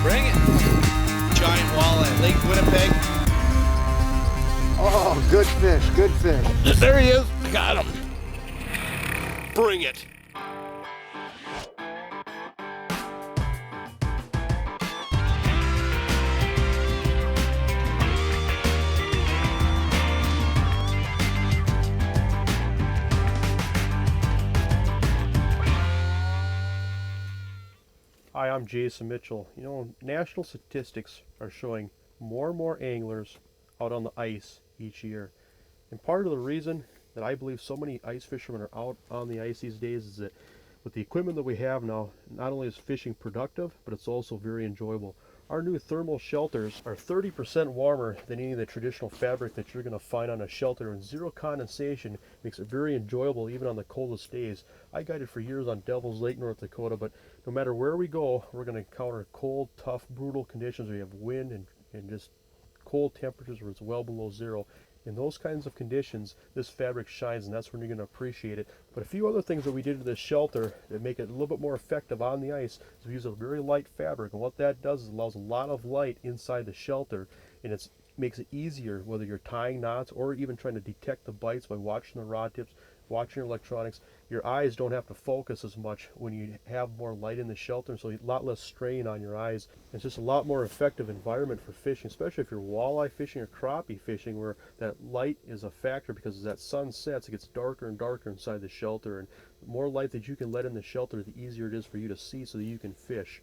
Bring it. Giant walleye, Lake Winnipeg. Oh, good fish, good fish. There he is. Got him. Bring it. Hi, I'm Jason Mitchell. You know, national statistics are showing more and more anglers out on the ice each year. And part of the reason that I believe so many ice fishermen are out on the ice these days is that with the equipment that we have now, not only is fishing productive, but it's also very enjoyable. Our new thermal shelters are 30% warmer than any of the traditional fabric that you're going to find on a shelter, and zero condensation makes it very enjoyable even on the coldest days. I guided for years on Devil's Lake, North Dakota, but no matter where we go, we're going to encounter cold, tough, brutal conditions where you have wind and just cold temperatures where it's well below zero. In those kinds of conditions, this fabric shines, and that's when you're going to appreciate it. But a few other things that we did to this shelter that make it a little bit more effective on the ice is we use a very light fabric, and what that does is allows a lot of light inside the shelter, and it makes it easier whether you're tying knots or even trying to detect the bites by watching the rod tips, watching your electronics. Your eyes don't have to focus as much when you have more light in the shelter, so a lot less strain on your eyes. It's just a lot more effective environment for fishing, especially if you're walleye fishing or crappie fishing, where that light is a factor, because as that sun sets, it gets darker and darker inside the shelter, and the more light that you can let in the shelter, the easier it is for you to see so that you can fish.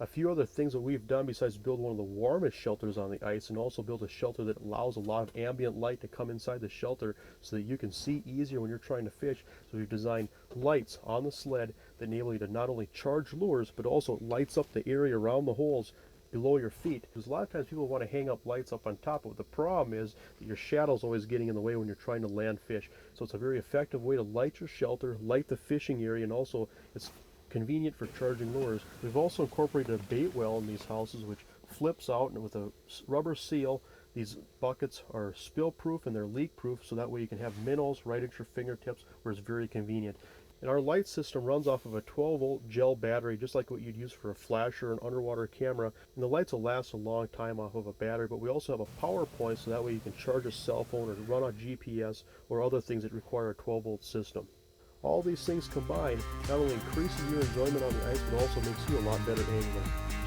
A few other things that we've done besides build one of the warmest shelters on the ice, and also build a shelter that allows a lot of ambient light to come inside the shelter so that you can see easier when you're trying to fish. So we've designed lights on the sled that enable you to not only charge lures, but also lights up the area around the holes below your feet. Because a lot of times people want to hang up lights up on top of it. The problem is that your shadow's always getting in the way when you're trying to land fish. So it's a very effective way to light your shelter, light the fishing area, and also it's convenient for charging lures. We've also incorporated a bait well in these houses, which flips out, and with a rubber seal, these buckets are spill proof and they're leak proof, so that way you can have minnows right at your fingertips, where it's very convenient. And our light system runs off of a 12-volt gel battery, just like what you'd use for a flash or an underwater camera. And the lights will last a long time off of a battery, but we also have a power point, so that way you can charge a cell phone or run on GPS or other things that require a 12-volt system. All these things combined not only increases your enjoyment on the ice, but also makes you a lot better angler.